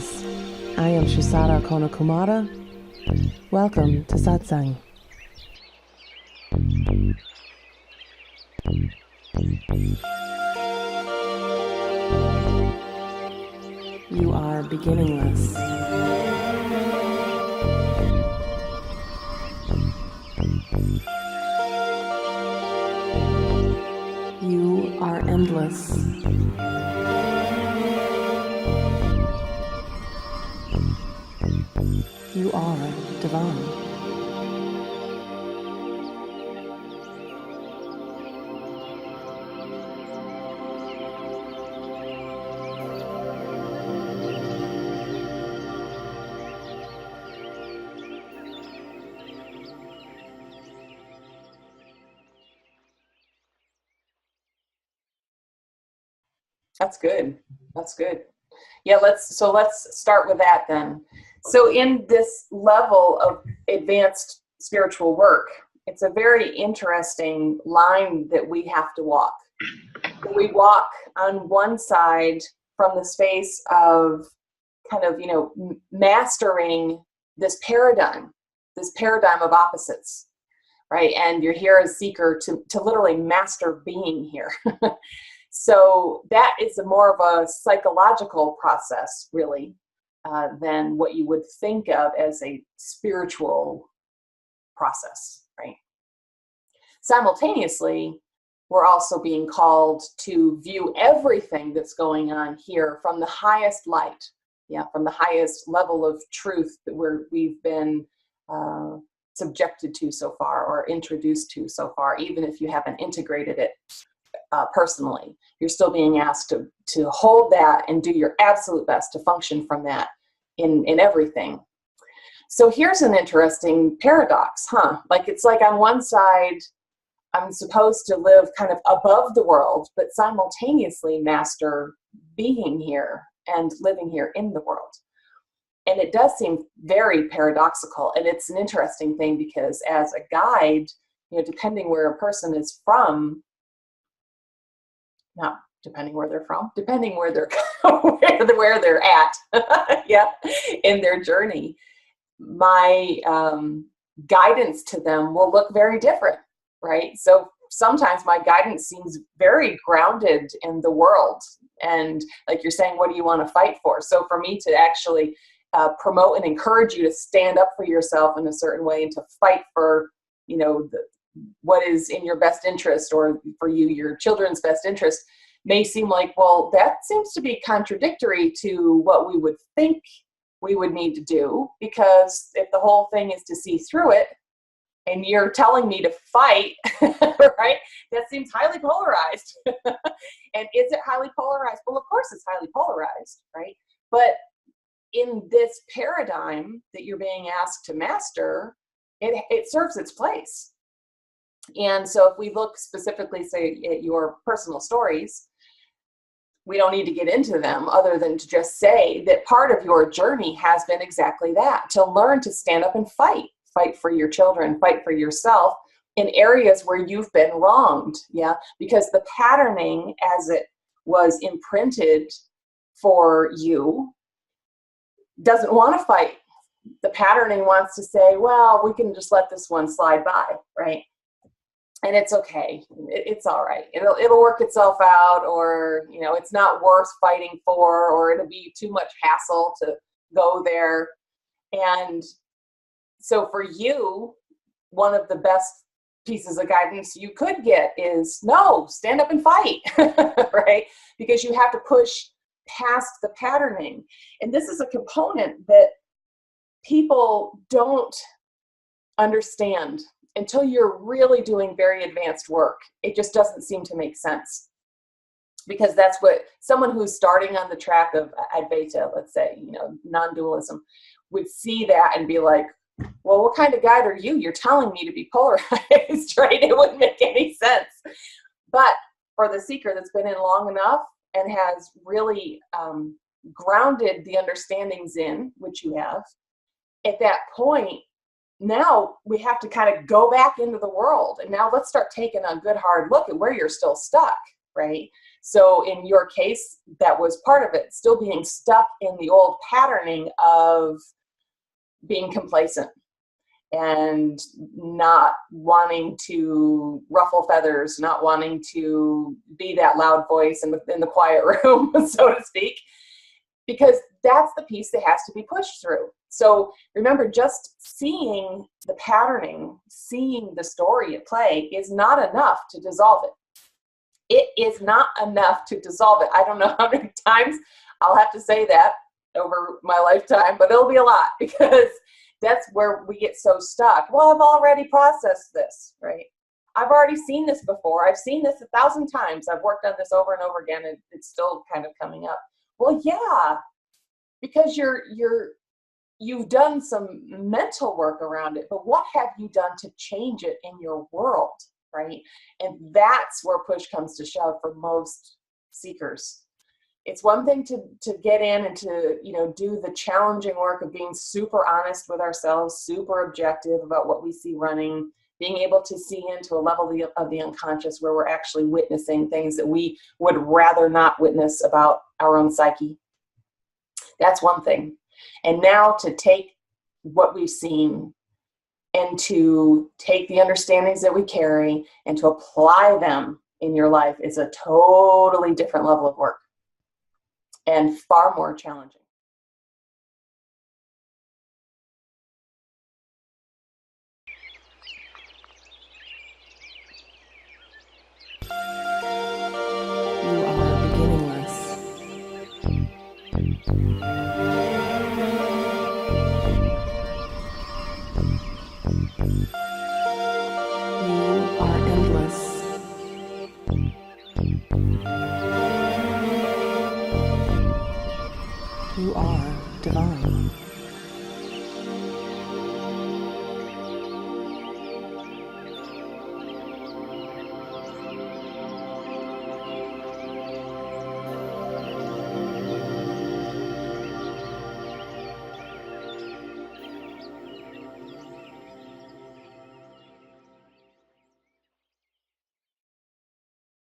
Please, I am Shusara Kumara. Welcome to Satsang. You are beginningless. You are endless. You are divine. That's good. That's good. Yeah, let's start with that then. So in this level of advanced spiritual work, it's a very interesting line that we have to walk. We walk on one side from the space of kind of, mastering this paradigm of opposites, right? And you're here as seeker to literally master being here. So that is more of a psychological process, really, than what you would think of as a spiritual process, right? Simultaneously, we're also being called to view everything that's going on here from the highest light, from the highest level of truth that we've been subjected to so far or introduced to so far, even if you haven't integrated it personally. You're still being asked to hold that and do your absolute best to function from that in everything. So here's an interesting paradox, huh? It's like on one side, I'm supposed to live kind of above the world, but simultaneously master being here and living here in the world. And it does seem very paradoxical. And it's an interesting thing because as a guide, depending where a person is from, not depending where they're from, depending where they're where they're at, in their journey, my guidance to them will look very different, right? So sometimes my guidance seems very grounded in the world, and like you're saying, what do you want to fight for? So for me to actually promote and encourage you to stand up for yourself in a certain way and to fight for, what is in your best interest, or for you, your children's best interest, may seem like, well, that seems to be contradictory to what we would think we would need to do, because if the whole thing is to see through it and you're telling me to fight, right, that seems highly polarized. And is it highly polarized? Well, of course it's highly polarized, right? But in this paradigm that you're being asked to master, it serves its place. And so if we look specifically, say, at your personal stories, we don't need to get into them other than to just say that part of your journey has been exactly that, to learn to stand up and fight for your children, fight for yourself in areas where you've been wronged, because the patterning as it was imprinted for you doesn't want to fight. The patterning wants to say, well, we can just let this one slide by, right? And it's okay. It's all right. It'll work itself out, or, it's not worth fighting for, or it'll be too much hassle to go there. And so for you, one of the best pieces of guidance you could get is, no, stand up and fight, right? Because you have to push past the patterning. And this is a component that people don't understand until you're really doing very advanced work. It just doesn't seem to make sense, because that's what someone who's starting on the track of Advaita, let's say, non-dualism, would see that and be like, well, what kind of guide are you? You're telling me to be polarized, right? It wouldn't make any sense. But for the seeker that's been in long enough and has really grounded the understandings in, which you have, at that point, now we have to kind of go back into the world. And now let's start taking a good hard look at where you're still stuck, right? So in your case, that was part of it, still being stuck in the old patterning of being complacent and not wanting to ruffle feathers, not wanting to be that loud voice in the quiet room, so to speak, because that's the piece that has to be pushed through. So remember, just seeing the patterning, seeing the story at play is not enough to dissolve it. It is not enough to dissolve it. I don't know how many times I'll have to say that over my lifetime, but it'll be a lot, because that's where we get so stuck. Well, I've already processed this, right? I've already seen this before. I've seen this 1,000 times. I've worked on this over and over again, and it's still kind of coming up. Well, yeah, because you've done some mental work around it, but what have you done to change it in your world, right? And that's where push comes to shove for most seekers. It's one thing to get in and to, do the challenging work of being super honest with ourselves, super objective about what we see running, being able to see into a level of the unconscious where we're actually witnessing things that we would rather not witness about our own psyche. That's one thing. And now to take what we've seen and to take the understandings that we carry and to apply them in your life is a totally different level of work and far more challenging. You are beginningless. You are endless. You are divine.